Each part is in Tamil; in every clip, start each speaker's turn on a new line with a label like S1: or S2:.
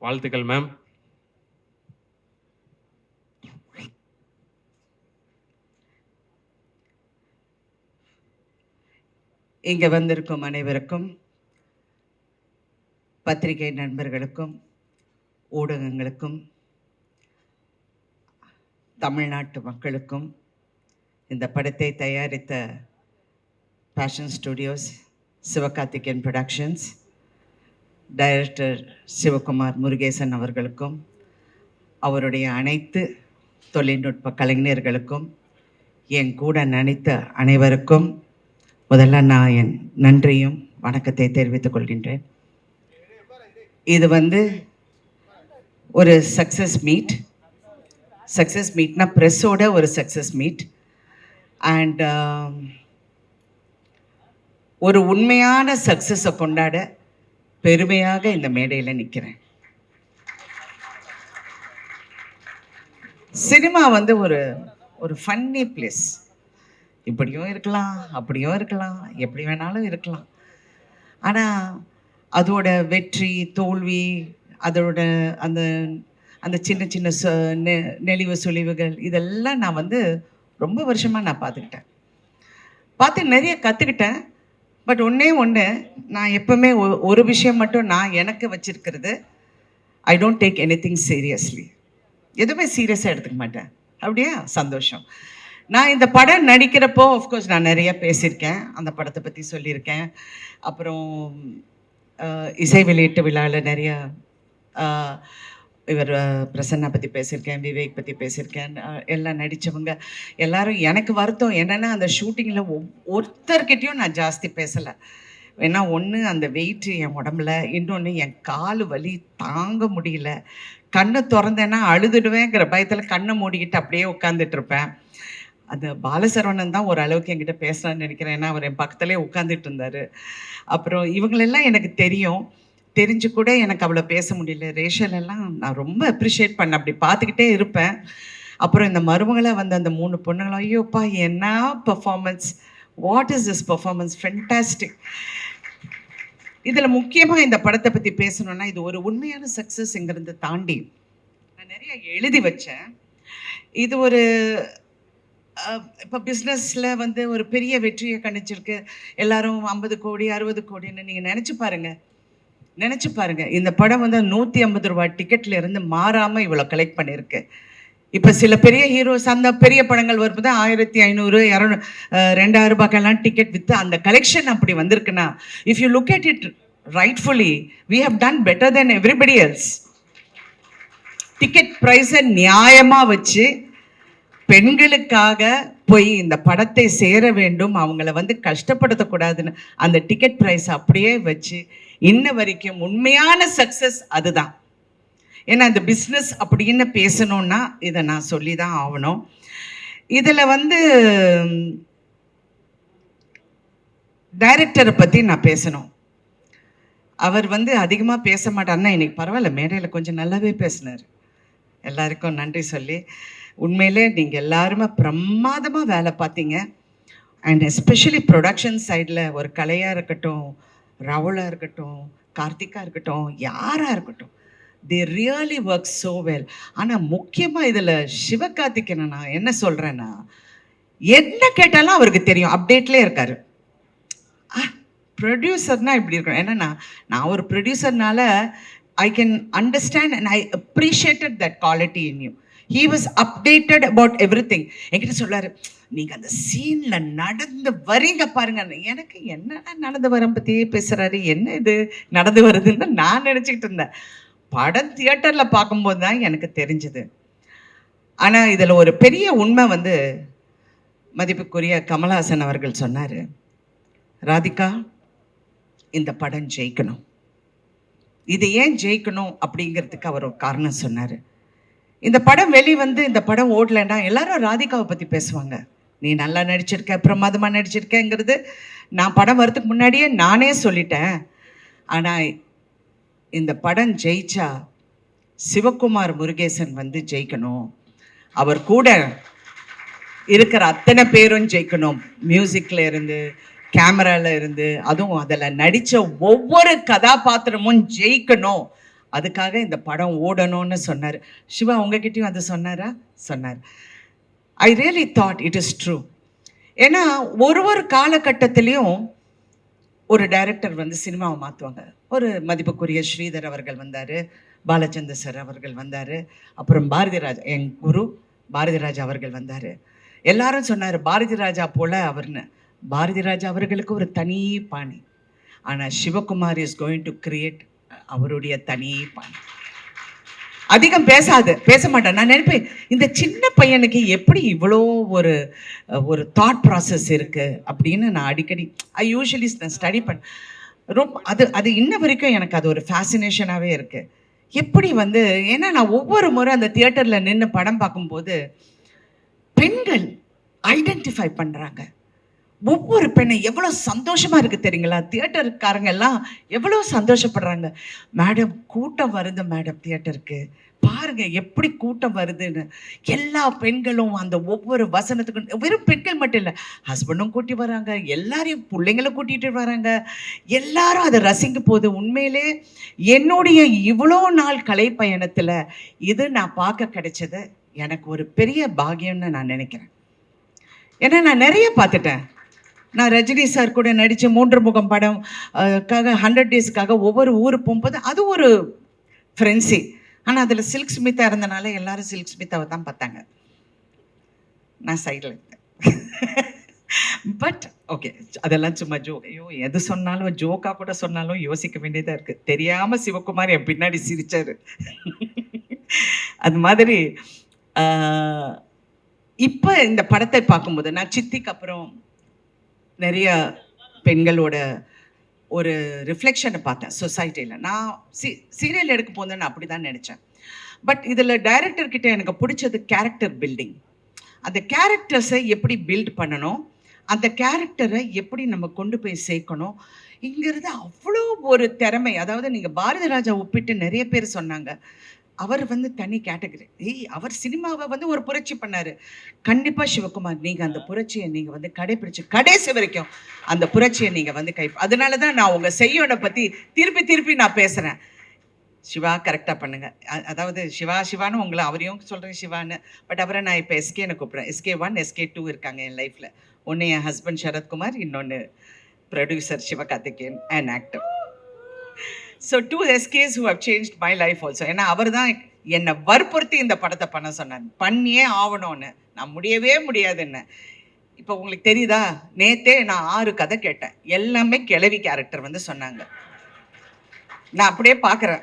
S1: வாழ்த்துக்கள் மேம்.
S2: இங்கே வந்திருக்கும் அனைவருக்கும், பத்திரிகை நண்பர்களுக்கும், ஊடகங்களுக்கும், தமிழ்நாட்டு மக்களுக்கும், இந்த படத்தை தயாரித்த Passion Studios, Sivakarthikeyan productions, director Sivakumar Murugesan அவர்களுக்கும், அவருடைய அனைத்து தொழில்நுட்ப கலைஞர்களுக்கும், என் கூட நடித்த அனைவருக்கும் முதல்ல நான் என் நன்றியும் வணக்கத்தை தெரிவித்துக் கொள்கின்றேன். இது ஒரு சக்ஸஸ் மீட்னா ப்ரெஸ்ஸோட ஒரு சக்ஸஸ் மீட். அண்ட் ஒரு உண்மையான சக்ஸஸை கொண்டாட பெருமையாக இந்த மேடையில் நிற்கிறேன். சினிமா ஒரு ஃபன்னி பிளேஸ். இப்படியும் இருக்கலாம், அப்படியும் இருக்கலாம், எப்படி வேணாலும் இருக்கலாம். ஆனால் அதோட வெற்றி தோல்வி, அதோட அந்த அந்த சின்ன சின்ன நெளிவு சுழிவுகள் இதெல்லாம் நான் ரொம்ப வருஷமாக நான் பார்த்து நிறைய கற்றுக்கிட்டேன். பட் ஒன்று நான் எப்பவுமே ஒரு விஷயம் மட்டும் நான் எனக்கு வச்சிருக்கிறது, I don't take any thing seriously. எதுவுமே சீரியஸாக எடுத்துக்க மாட்டேன். அப்படியா? சந்தோஷம். நான் இந்த படம் நடிக்கிறப்போ ஆஃப்கோர்ஸ் நான் நிறைய பேசியிருக்கேன், அந்த படத்தை பற்றி சொல்லியிருக்கேன். அப்புறம் இசை வெளியீட்டு விழாவில் நிறையா இவர் பிரசன்னா பற்றி பேசியிருக்கேன், விவேக் பற்றி பேசியிருக்கேன். எல்லாம் நடித்தவங்க எல்லாரும். எனக்கு வருத்தம் என்னென்னா, அந்த ஷூட்டிங்கில் ஒருத்தர்கிட்டையும் நான் ஜாஸ்தி பேசலை. ஏன்னா ஒன்று அந்த வெயிட்டு என் உடம்புல, இன்னொன்று என் கால் வலி தாங்க முடியல. கண்ணை திறந்தேன்னா அழுதுடுவேங்கிற பயத்தில் கண்ணை மூடிக்கிட்டு அப்படியே உட்காந்துட்ருப்பேன். அந்த பாலசரவணன் தான் ஓரளவுக்கு என்கிட்ட பேசலான்னு நினைக்கிறேன். ஏன்னா அவர் என் பக்கத்துலேயே உட்காந்துட்டு இருந்தார். அப்புறம் இவங்களெல்லாம் எனக்கு தெரிஞ்சு கூட எனக்கு அவ்வளோ பேச முடியல. ரேஷல் எல்லாம் நான் ரொம்ப அப்ரிஷியேட் பண்ணேன், அப்படி பார்த்துக்கிட்டே இருப்பேன். அப்புறம் இந்த மருமகளாக அந்த 3 பொண்ணுங்களும், ஐயோப்பா என்ன performance, what is this performance, fantastic. இதில் முக்கியமாக இந்த படத்தை பற்றி பேசணுன்னா, இது ஒரு உண்மையான சக்ஸஸ்ங்கிறத தாண்டி நான் நிறைய எழுதி வச்சேன். இது இப்போ பிஸ்னஸில் ஒரு பெரிய வெற்றியை கணிச்சிருக்கு. எல்லாரும் 50 கோடி 60 கோடின்னு நீங்கள் நினச்சி பாருங்கள். இந்த படம் 150 ரூபா டிக்கெட்டில் இருந்து மாறாமல் இவ்வளோ கலெக்ட் பண்ணியிருக்கு. இப்போ சில பெரிய ஹீரோஸ் அந்த பெரிய படங்கள் வரும்போது 1500 200 2000 ரூபாய்க்கெல்லாம் டிக்கெட் விற்று அந்த கலெக்ஷன் அப்படி வந்திருக்குன்னா, if you look at it rightfully, we have done better then everybody else. Ticket ப்ரைஸை நியாயமாக வச்சு பெண்களுக்காக போய் இந்த படத்தை சேர வேண்டும், அவங்கள கஷ்டப்படுத்தக்கூடாதுன்னு அந்த டிக்கெட் ப்ரைஸ் அப்படியே வச்சு இன்ன வரைக்கும் உண்மையான சக்ஸஸ் அதுதான். ஏன்னா இந்த பிஸ்னஸ் அப்படின்னு பேசணுன்னா இதை நான் சொல்லி தான் ஆகணும். இதில் டைரக்டரை பற்றி நான் பேசணும். அவர் அதிகமாக பேச மாட்டார்னா, இன்னைக்கு பரவாயில்ல, மேடையில் கொஞ்சம் நல்லாவே பேசினார். எல்லாருக்கும் நன்றி சொல்லி, உண்மையிலே நீங்கள் எல்லாருமே பிரமாதமாக வேலை பார்த்தீங்க. அண்ட் எஸ்பெஷலி ப்ரொடக்ஷன் சைடில் ஒரு கலையாக இருக்கட்டும், ராகுலாக இருக்கட்டும், கார்த்திகா இருக்கட்டும், யாராக இருக்கட்டும், they really work so well. ஆனால் முக்கியமாக இதில் சிவகார்த்திகேயனை நான் என்ன சொல்கிறேன்னா, என்ன கேட்டாலும் அவருக்கு தெரியும், அப்டேட்லேயே இருக்கார். ப்ரொடியூசர்னால் இப்படி இருக்கணும். ஏன்னா நான் ஒரு ப்ரொடியூசர்னால I can understand and I appreciated that quality in you. He was updated about everything. என்கிட்ட சொல்லாரு, நீங்கள் அந்த சீனில் நடந்து வரீங்க பாருங்க. எனக்கு என்னடா நடந்து வர பற்றியே பேசுகிறாரு, என்ன இது நடந்து வருதுன்னு நான் நினச்சிக்கிட்டு இருந்தேன். படம் தியேட்டரில் பார்க்கும்போது தான் எனக்கு தெரிஞ்சுது. ஆனால் இதில் ஒரு பெரிய உண்மை மதிப்புக்குரிய கமல்ஹாசன் அவர்கள் சொன்னார், ராதிகா இந்த படம் ஜெயிக்கணும். இது ஏன் ஜெயிக்கணும் அப்படிங்கிறதுக்கு அவர் ஒரு காரணம் சொன்னார். இந்த படம் இந்த படம் ஓடலைன்னா எல்லாரும் ராதிகாவை பற்றி பேசுவாங்க. நீ நல்லா நடிச்சிருக்க, பிரமாதமாக நடிச்சிருக்கங்கிறது நான் படம் வரதுக்கு முன்னாடியே நானே சொல்லிட்டேன். ஆனால் இந்த படம் ஜெயிச்சா சிவகுமார் முருகேசன் ஜெயிக்கணும், அவர் கூட இருக்கிற அத்தனை பேரும் ஜெயிக்கணும். மியூசிக்கில் இருந்து, கேமரால இருந்து, அதுவும் அதில் நடித்த ஒவ்வொரு கதாபாத்திரமும் ஜெயிக்கணும் அதுக்காக இந்த படம் ஓடணும்னு சொன்னார். சிவா உங்ககிட்டயும் அது சொன்னாரா? சொன்னார். I really thought it is true. ஏன்னா ஒரு காலகட்டத்திலையும் ஒரு டைரக்டர் வந்து சினிமாவை மாற்றுவாங்க. ஒரு மதிப்புக்குரிய ஸ்ரீதர் அவர்கள் வந்தார், பாலச்சந்தர் சார் அவர்கள் வந்தார், அப்புறம் பாரதி ராஜா, என் குரு பாரதி ராஜா அவர்கள் வந்தார். எல்லாரும் சொன்னார் பாரதி ராஜா போல அவர்னு. பாரதி ராஜா அவர்களுக்கு ஒரு தனி பாணி. ஆனால் Sivakumar is going to create அவருடைய தனி பாணி. அதிகம் பேச மாட்டேன். நான் நினைப்பேன் இந்த சின்ன பையனுக்கு எப்படி இவ்வளோ ஒரு தாட் ப்ராசஸ் இருக்குது அப்படின்னு. நான் அடிக்கடி யூஸ்வலி நான் ஸ்டடி ரொம்ப அது இன்ன வரைக்கும் எனக்கு அது ஒரு ஃபேசினேஷனாகவே இருக்குது. எப்படி வந்து, ஏன்னா நான் ஒவ்வொரு முறை அந்த தியேட்டரில் நின்று படம் பார்க்கும்போது பெண்கள் ஐடென்டிஃபை பண்ணுறாங்க. ஒவ்வொரு பெண்ணை எவ்வளோ சந்தோஷமாக இருக்குது தெரியுங்களா? தியேட்டருக்காரங்க எல்லாம் எவ்வளோ சந்தோஷப்படுறாங்க. மேடம் கூட்டம் வருது மேடம், தியேட்டருக்கு பாருங்க எப்படி கூட்டம் வருதுன்னு. எல்லா பெண்களும் அந்த ஒவ்வொரு வசனத்துக்கும், வெறும் பெண்கள் மட்டும் இல்லை, ஹஸ்பண்டும் கூட்டி வராங்க, எல்லாரையும் பிள்ளைங்களை கூட்டிகிட்டு வராங்க, எல்லாரும் அதை ரசிக்க போகுது. உண்மையிலே என்னுடைய இவ்வளோ நாள் கலை பயணத்தில் இது நான் பார்க்க கிடைச்சது எனக்கு ஒரு பெரிய பாக்கியம்னு நான் நினைக்கிறேன். ஏன்னா நான் நிறைய பார்த்துட்டேன். நான் ரஜினி சார் கூட நடித்த 3 முகம் படம் 100 டேஸ்க்காக ஒவ்வொரு ஊருக்கு போகும்போது அது ஒரு ஃப்ரெண்ட்ஸி. ஆனால் அதில் சில்க் ஸ்மிதா இருந்தனால எல்லாரும் சில்க் ஸ்மிதாவை தான் பார்த்தாங்க. நான் சைடில் இருந்தேன். பட் ஓகே, அதெல்லாம் சும்மா ஜோக். ஐயோ, எது சொன்னாலும் ஜோக்காக கூட சொன்னாலும் யோசிக்க வேண்டியதாக இருக்குது. தெரியாமல் சிவகுமார் என் பின்னாடி சிரித்தார். அது மாதிரி இப்போ இந்த படத்தை பார்க்கும்போது நான் சித்திக்கு அப்புறம் நிறைய பெண்களோட ஒரு ரிஃப்ளெக்ஷனை பார்த்தேன் சொசைட்டியில். நான் சீரியல் எடுக்க போதுன்னு நான் அப்படி தான் நினச்சேன். பட் இதில் டைரக்டர்கிட்ட எனக்கு பிடிச்சது கேரக்டர் பில்டிங். அந்த கேரக்டர்ஸை எப்படி பில்ட் பண்ணணும், அந்த கேரக்டரை எப்படி நம்ம கொண்டு போய் சேர்க்கணும் இங்கிறது அவ்வளோ ஒரு திறமை. அதாவது நீங்கள் பாரதி ராஜா ஒப்பிட்டு நிறைய பேர் சொன்னாங்க, அவர் வந்து தனி கேட்டகரி. அவர் சினிமாவை வந்து ஒரு புரட்சி பண்ணார். கண்டிப்பாக சிவகுமார் நீங்கள் அந்த புரட்சியை நீங்கள் வந்து கடைப்பிடிச்சு கடைசி வரைக்கும் அந்த புரட்சியை நீங்கள் வந்து அதனால தான் நான் உங்கள் செய்யோனை பற்றி திருப்பி நான் பேசுகிறேன். சிவா கரெக்டாக பண்ணுங்க. அதாவது சிவான்னு உங்களை அவரையும் சொல்கிறேன் சிவான்னு. பட் அவரை நான் இப்போ எஸ்கேன்னு கூப்பிட்றேன். SK1 SK2 இருக்காங்க என் லைஃப்பில். ஒன்று என் ஹஸ்பண்ட் சரத்குமார், இன்னொன்று producer Sivakarthikeyan and actor. So 2 SKs who have changed my life also. ஏன்னா அவர் தான் என்னை வற்புறுத்தி இந்த படத்தை பண்ண சொன்னார். பண்ணியே ஆகணும்னு. நான் முடியவே முடியாதுன்னு. இப்போ உங்களுக்கு தெரியுதா, நேற்றே நான் 6 கதை கேட்டேன். எல்லாமே கிழவி கேரக்டர் வந்து சொன்னாங்க. நான் அப்படியே பார்க்குறேன்.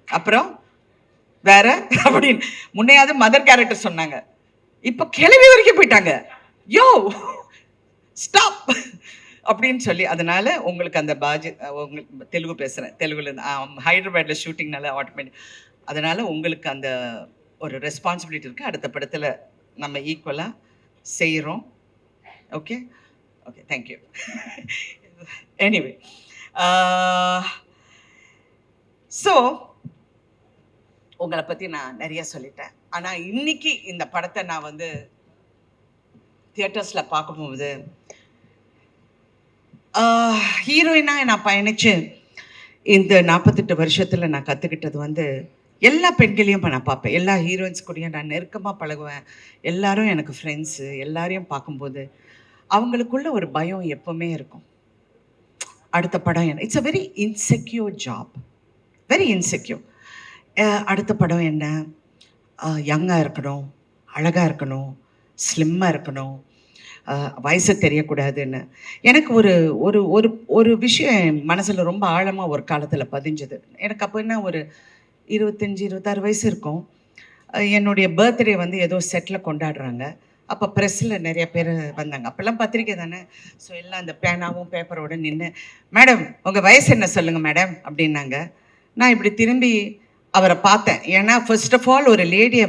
S2: அப்புறம் வேற அப்படின்னு முன்னையாவது மதர் கேரக்டர் சொன்னாங்க, இப்போ கிழவி வரைக்கும் போயிட்டாங்க. யோ ஸ்டாப் அப்படின்னு சொல்லி. அதனால உங்களுக்கு அந்த உங்களுக்கு தெலுங்கு பேசுகிறேன், தெலுங்குலேருந்து ஹைதராபாத்தில் ஷூட்டிங்னால ஆட்டோமேட்டிக். அதனால் உங்களுக்கு அந்த ஒரு ரெஸ்பான்சிபிலிட்டி இருக்குது. அடுத்த படத்தில் நம்ம ஈக்குவலாக செய்கிறோம். Okay okay, thank you. Anyway, so உங்களை பற்றி நான் நிறைய சொல்லிட்டேன். ஆனால் இன்னைக்கு இந்த படத்தை நான் வந்து தியேட்டர்ஸில் பார்க்கும்போது ஹீரோயினாக நான் பயணித்து இந்த 48 வருஷத்தில் நான் கற்றுக்கிட்டது வந்து எல்லா பெண்களையும் நான் பார்ப்பேன். எல்லா ஹீரோயின்ஸ் கூடயும் நான் நெருக்கமாக பழகுவேன். எல்லாரும் எனக்கு ஃப்ரெண்ட்ஸு. எல்லாரையும் பார்க்கும்போது அவங்களுக்குள்ள ஒரு பயம் எப்போவுமே இருக்கும். அடுத்த படம் என்ன, it's a very insecure job, very insecure. அடுத்த படம் என்ன, யங்காக இருக்கணும், அழகாக இருக்கணும், ஸ்லிம்மாக இருக்கணும், வயசு தெரியக்கூடாதுன்னு. எனக்கு ஒரு ஒரு ஒரு ஒரு விஷயம் என் மனசில் ரொம்ப ஆழமாக ஒரு காலத்தில் பதிஞ்சது. எனக்கு அப்போ என்ன ஒரு 25-26 வயசு இருக்கும். என்னுடைய பர்த்டே வந்து ஏதோ செட்டில் கொண்டாடுறாங்க. அப்போ ப்ரெஸ்ஸில் நிறைய பேர் வந்தாங்க. அப்போல்லாம் பத்திரிக்கை தானே. ஸோ எல்லாம் அந்த பேனாவும் பேப்பரோடு நின்று, மேடம் உங்கள் வயசு என்ன சொல்லுங்கள் மேடம் அப்படின்னாங்க. நான் இப்படி திரும்பி அவரை பார்த்தேன். ஏன்னா ஃபர்ஸ்ட் ஆஃப் ஆல் ஒரு லேடியை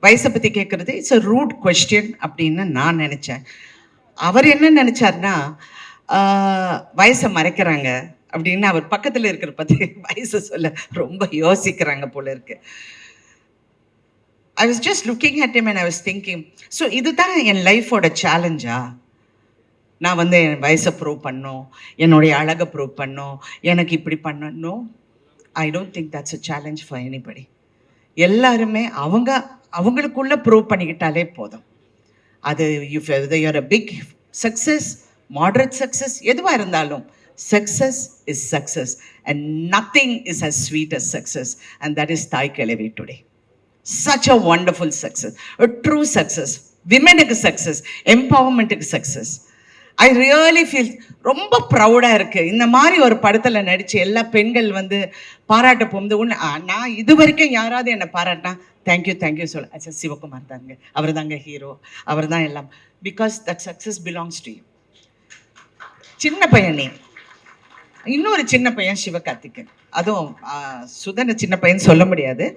S2: வயசை பற்றி கேட்குறது இட்ஸ் அ ரூட் கொஸ்டின் அப்படின்னு நான் நினச்சேன். அவர் என்ன நினச்சார்னா, வயசை மறைக்கிறாங்க அப்படின்னு. அவர் பக்கத்தில் இருக்கிற பற்றி வயசை சொல்ல ரொம்ப யோசிக்கிறாங்க போல இருக்கு. I was just looking at him and I was thinking, so இதுதான் என் லைஃபோட சேலஞ்சா? நான் வந்து என் வயசை ப்ரூவ் பண்ணணும், என்னுடைய அழகை ப்ரூவ் பண்ணணும், எனக்கு இப்படி பண்ணணும். I don't think that's a challenge for anybody. எல்லாருமே அவங்களுக்குள்ள ப்ரூவ் பண்ணிக்கிட்டாலே போதும். அது if you're a big success, moderate success, எதுவாக இருந்தாலும் success is success and nothing is as sweet as success and that is Thaai Kizhavi today. Such a wonderful success, a true success. விமெனுக்கு சக்ஸஸ், எம்பவர்மெண்ட்டுக்கு சக்ஸஸ். ஐ ரியலி ஃபீல் ரொம்ப ப்ரௌடாக இருக்குது. இந்த மாதிரி ஒரு படத்தில் நடித்து எல்லா பெண்கள் வந்து பாராட்ட போகும்போது ஒன்று நான் இது வரைக்கும் யாராவது என்னை பாராட்டினா தேங்க்யூ சொல்ல அச்சா சிவகுமார் தாங்க, அவர் தாங்க ஹீரோ, அவர் தான் எல்லாம். Because that success belongs to you. சின்ன பையனே, இன்னொரு சின்ன பையன் சிவகார்த்திகேயன், அதுவும் சுதன் சின்ன பையன் சொல்ல முடியாது,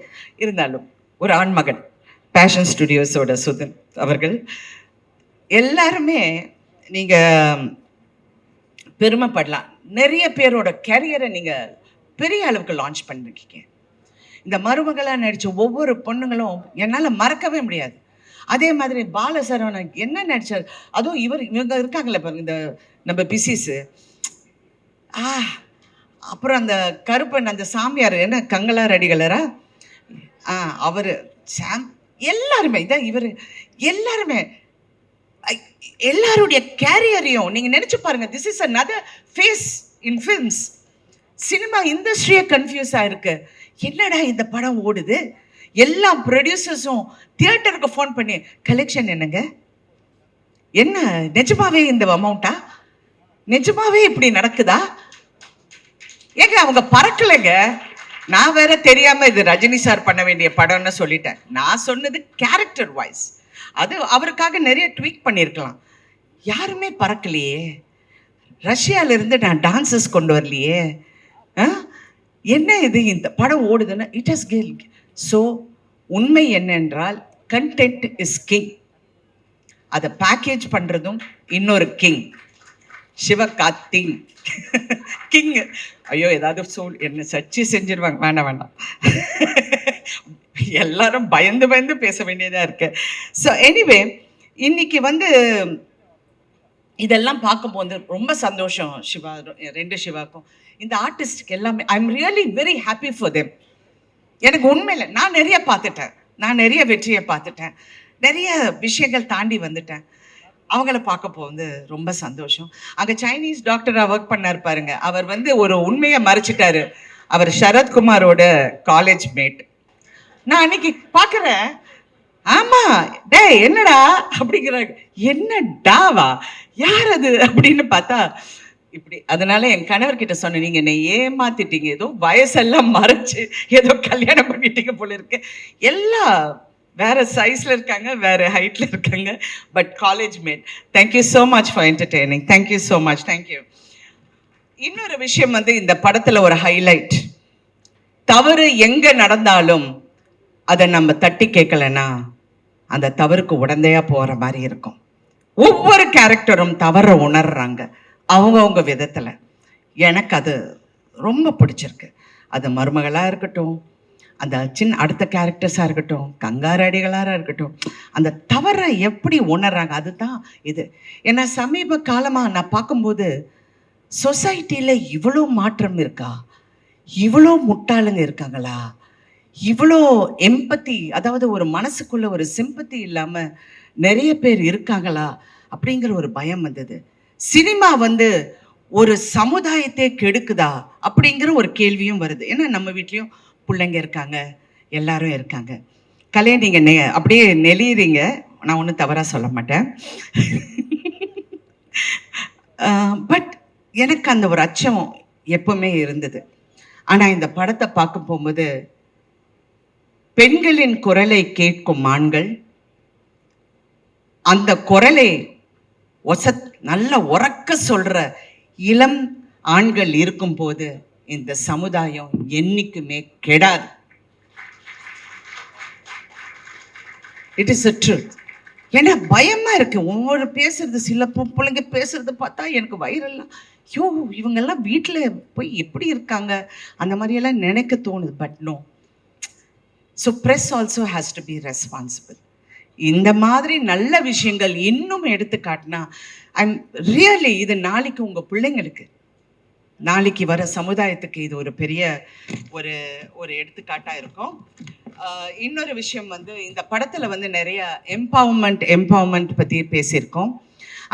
S2: இருந்தாலும் ஒரு ஆண்மகன், பேஷன் ஸ்டுடியோஸோட சுதன் அவர்கள். எல்லாருமே நீங்கள் பெருமைப்படலாம். நிறைய பேரோட கேரியரை நீங்கள் பெரிய அளவுக்கு லான்ச் பண்ணிருக்கீங்க. இந்த மருமகளாக நடித்த ஒவ்வொரு பொண்ணுங்களும் என்னால் மறக்கவே முடியாது. அதே மாதிரி பாலசரவணன் என்ன நடித்தார், அதுவும் இவங்க இருக்காங்களே பாருங்க, இந்த நம்ம பிசிஸு, அப்புறம் அந்த கருப்பன், அந்த சாமியார் என்ன கங்களா ரெடிகளரா, அவர் சாம், எல்லாருமே இதான் இவர், எல்லாருமே எல்லாருடைய கேரியரையும் நீங்கள் நினச்சி பாருங்கள். This is another phase in films. Cinema இண்டஸ்ட்ரியே கன்ஃபியூஸ் ஆயிருக்கு. என்னடா இந்த படம் ஓடுது, எல்லா ப்ரொடியூசர்ஸும் தியேட்டருக்கு ஃபோன் பண்ணி கலெக்ஷன் என்னங்க, என்ன நிஜமாவே இந்த அமௌண்ட்டா, நிஜமாவே இப்படி நடக்குதா, ஏங்க அவங்க பறக்கலைங்க. நான் வேற தெரியாமல் இது ரஜினி சார் பண்ண வேண்டிய படம்னு சொல்லிட்டேன். நான் சொன்னது கேரக்டர் வைஸ், அது அவருக்காக நிறைய ட்வீட் பண்ணியிருக்கலாம். யாருமே பறக்கலையே. ரஷ்யாவிலிருந்து நான் டான்சஸ் கொண்டு வரலையே. என்ன இது இந்த படம் ஓடுதுன்னு இட் ஹஸ் கேல். ஸோ உண்மை என்னென்றால் கண்டென்ட் இஸ் கிங். அதை பேக்கேஜ் பண்ணுறதும் இன்னொரு கிங், சிவகார்த்திக் கிங். ஐயோ ஏதாவது என்ன சர்ச்சை செஞ்சிருவாங்க, வேண்டாம் எல்லாரும் பயந்து பேச வேண்டியதாக இருக்கு. ஸோ எனிவே இன்னைக்கு வந்து இதெல்லாம் பார்க்கும்போது ரொம்ப சந்தோஷம். சிவா, ரெண்டு சிவாக்கும் இந்த ஆர்டிஸ்டுக்கு எல்லாமே I am really very happy for them. எனக்கு உண்மையில் நான் நிறைய பார்த்துட்டேன், நான் நிறைய வெற்றியை பார்த்துட்டேன், நிறைய விஷயங்கள் தாண்டி வந்துட்டேன். அவங்கள பார்க்க போகுது ரொம்ப சந்தோஷம். அங்கே சைனீஸ் டாக்டராக ஒர்க் பண்ணார் பாருங்க, அவர் வந்து ஒரு உண்மையை மறைச்சிட்டாரு. அவர் சரத்குமாரோட காலேஜ் மேட். நான் அன்னைக்கு பார்க்குறேன், ஆமாம் டே என்னடா அப்படிங்கிறாங்க. என்னடாவா, யார் அது அப்படின்னு பார்த்தா இப்படி. அதனால என் கணவர்கிட்ட சொன்னேன், நீங்கள் என்னை ஏமாத்திட்டீங்க, ஏதோ வயசெல்லாம் மறைச்சு ஏதோ கல்யாணம் பண்ணிட்டீங்க போல இருக்கு. எல்லாம் வேற சைஸில் இருக்காங்க, வேற ஹைட்டில் இருக்காங்க, but college mate. Thank you so much for entertaining. Thank you so much, thank you. இன்னொரு விஷயம் வந்து இந்த படத்தில் ஒரு ஹைலைட், தவறு எங்கே நடந்தாலும் அதை நம்ம தட்டி கேட்கலன்னா அந்த தவறுக்கு உடந்தையா போகிற மாதிரி இருக்கும். ஒவ்வொரு கேரக்டரும் தவற உணர்றாங்க அவங்கவுங்க விதத்தில். எனக்கு அது ரொம்ப பிடிச்சிருக்கு. அது மருமகளாக இருக்கட்டும், அந்த அடுத்த கேரக்டர்ஸாக இருக்கட்டும், கங்காரடிகளாக இருக்கட்டும், அந்த தவறை எப்படி உணர்றாங்க அதுதான் இது. ஏன்னா சமீப காலமாக நான் பார்க்கும்போது சொசைட்டியில் இவ்வளோ மாற்றம் இருக்கா, இவ்வளோ முட்டாளுங்க இருக்காங்களா, இவ்வளோ எம்பத்தி, அதாவது ஒரு மனசுக்குள்ள ஒரு சிம்பத்தி இல்லாமல் நிறைய பேர் இருக்காங்களா அப்படிங்கிற ஒரு பயம் வந்தது. சினிமா வந்து ஒரு சமுதாயத்தை கெடுக்குதா அப்படிங்கிற ஒரு கேள்வியும் வருது. ஏன்னா நம்ம வீட்லேயும் பிள்ளைங்க இருக்காங்க, எல்லாரும் இருக்காங்க. கலையை நீங்கள் அப்படியே நெளியுறீங்க, நான் ஒன்றும் தவறாக சொல்ல மாட்டேன். பட் எனக்கு அந்த ஒரு அச்சம் எப்பவுமே இருந்தது. ஆனால் இந்த படத்தை பார்க்க போகும்போது பெண்களின் குரலை கேட்கும் ஆண்கள், அந்த குரலை நல்ல உறக்க சொல்ற இளம் ஆண்கள் இருக்கும் போது இந்த சமுதாயம் என்னைக்குமே கெடாது. It is a truth. ஏன்னா பயமா இருக்கு ஒவ்வொரு பேசுறது, சில பிள்ளைங்க பேசுறது பார்த்தா எனக்கு வயிறெல்லாம் ஐயோ இவங்கெல்லாம் வீட்டில் போய் எப்படி இருக்காங்க அந்த மாதிரியெல்லாம் நினைக்க தோணுது. But no. So press also has to be responsible. இந்த மாதிரி நல்ல விஷயங்கள் இன்னும் எடுத்து காட்டினா ஐம் ரியலி இது நாளைக்கு உங்கள் பிள்ளைங்களுக்கு நாளைக்கு வர சமுதாயத்துக்கு இது ஒரு பெரிய ஒரு ஒரு எடுத்துக்காட்டாக இருக்கும். இன்னொரு விஷயம் வந்து இந்த படத்தில் வந்து நிறைய எம்பவர்மெண்ட் பற்றி பேசியிருக்கோம்.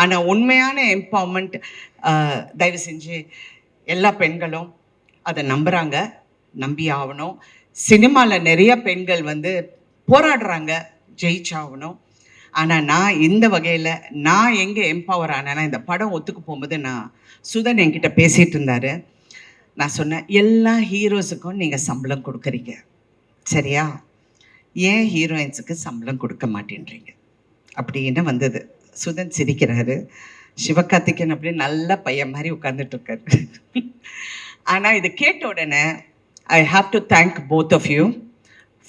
S2: ஆனால் உண்மையான எம்பவர்மெண்ட் தயவு செஞ்சு எல்லா பெண்களும் அதை நம்புகிறாங்க, நம்பி ஆகணும். சினிமாவில் நிறைய பெண்கள் வந்து போராடுறாங்க, ஜெயிச்சாகணும். ஆனால் நான் இந்த வகையில் நான் எங்கே எம்பவர் ஆனேன்னா, இந்த படம் ஒத்துக்கு போகும்போது சுதன் என்கிட்ட பேசிகிட்டு இருந்தார். நான் சொன்னேன், எல்லா ஹீரோஸுக்கும் நீங்கள் சம்பளம் கொடுக்குறீங்க, சரியா? ஏன் ஹீரோயின்ஸுக்கு சம்பளம் கொடுக்க மாட்டேன்றீங்க அப்படின்னு வந்தது. சுதன் சிரிக்கிறாரு. சிவகார்த்திகேயன் அப்படி நல்ல பையன் மாதிரி உட்கார்ந்துட்டு இருக்காரு. ஆனால் இது கேட்ட உடனே I have to thank both of you.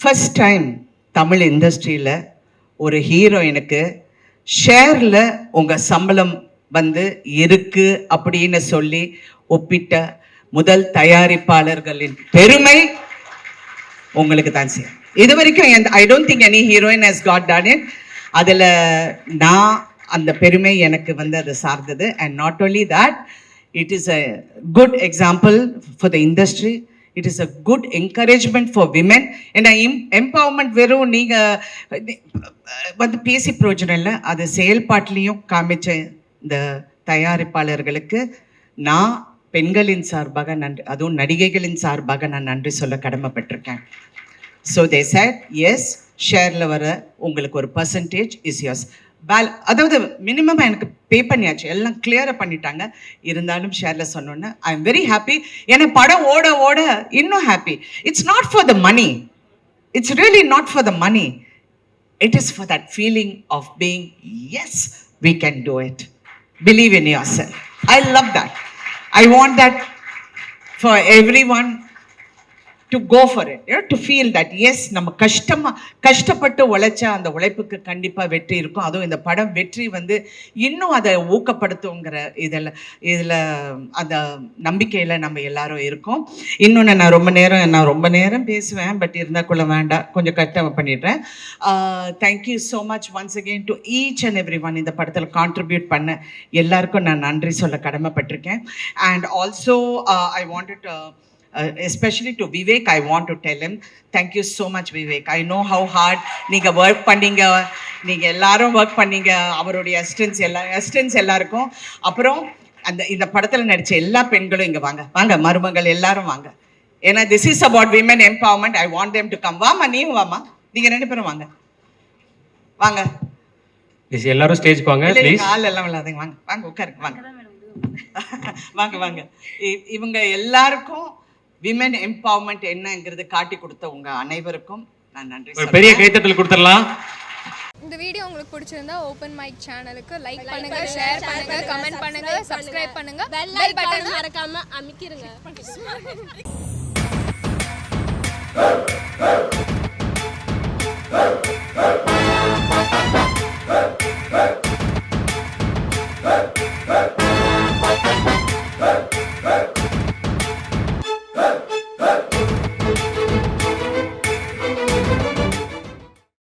S2: First time Tamil இண்டஸ்ட்ரியில் ஒரு ஹீரோயினுக்கு ஷேரில் உங்கள் சம்பளம் வந்து இருக்கு அப்படின்னு சொல்லி ஒப்பிட்ட முதல் தயாரிப்பாளர்களின் பெருமை உங்களுக்கு தான் செய்யும். இது வரைக்கும் ஐ don't think any heroine has got done it. அதில் நான் அந்த பெருமை எனக்கு வந்து அது சார்ந்தது. And not only that, it is a good example for the industry. It is a good encouragement for women. ஏன்னா எம்பவர்மெண்ட் வெறும் நீங்கள் வந்து பேசி பிரயோஜனம் இல்லை, அது செயல்பாட்டிலையும் காமிச்ச இந்த தயாரிப்பாளர்களுக்கு நான் பெண்களின் சார்பாக நன்றி, அதுவும் நடிகைகளின் சார்பாக நான் நன்றி சொல்ல கடமைப்பட்டிருக்கேன். ஸோ தே செட் எஸ், ஷேரில் வர உங்களுக்கு ஒரு பர்சன்டேஜ் இஸ் யோர்ஸ். அதாவது மினிமமாக எனக்கு பே பண்ணியாச்சு, எல்லாம் கிளியராக பண்ணிட்டாங்க. இருந்தாலும் ஷேரில் சொன்னோன்னே ஐ எம் வெரி ஹாப்பி. ஏன்னா படம் ஓட ஓட இன்னும் happy. It's not for the money, it's really not for the money. It is for that feeling of being, yes, we can do it. Believe in yourself. I love that. I want that for everyone to go for it, you know, to feel that yes, நம்ம கஷ்டப்பட்டு உழைச்சா அந்த உழைப்புக்கு கண்டிப்பாக வெற்றி இருக்கும். அதுவும் இந்த படம் வெற்றி வந்து இன்னும் அதை ஊக்கப்படுத்துங்கிற இதில் அந்த நம்பிக்கையில் நம்ம எல்லாரும் இருக்கோம். இன்னொன்று, நான் ரொம்ப நேரம் பேசுவேன், பட் இருந்தால் வேண்டாம், கொஞ்சம் கரெக்டாக பண்ணிடுறேன். Thank you so much once again to each and every one. இந்த படத்தில் கான்ட்ரிபியூட் பண்ண எல்லாருக்கும் நான் நன்றி சொல்ல கடமைப்பட்டிருக்கேன். And also I wanted especially to Vivek, I want to tell him, thank you so much Vivek. I know how hard நீங்கள் ஒர்க் பண்ணீங்க, நீங்கள் எல்லாரும் ஒர்க் பண்ணீங்க, அவருடைய அசிஸ்டன்ஸ் எல்லாருக்கும். அப்புறம் இந்த படத்தில் நடித்த எல்லா பெண்களும் இங்கே வாங்க மருமகள் எல்லாரும் வாங்க. ஏன்னா this is about women empowerment. I want them to come. வாமா, நீயும் வாமா, நீங்கள் 2 பேரும் வாங்க.
S1: எல்லாரும் ஸ்டேஜ்க்கு வாங்க ப்ளீஸ்.
S2: ஆள் எல்லாம் இல்லாதீங்க, வாங்க உட்காருங்க, வாங்க. இவங்க எல்லாருக்கும் விமென் எம்பவர்மெண்ட் என்னங்கிறது காட்டி கொடுத்த உங்க அனைவருக்கும் நான் நன்றி சொல்றேன்.
S1: பெரிய கைத்தட்டல் கொடுத்துடலாம்.
S3: இந்த வீடியோ உங்களுக்கு பிடிச்சிருந்தா ஓபன் மைக் சேனலுக்கு லைக் பண்ணுங்க, ஷேர் பண்ணுங்க, கமெண்ட் பண்ணுங்க, சப்ஸ்கிரைப் பண்ணுங்க, பெல் பட்டன் மறக்காம அமுக்கிருங்க.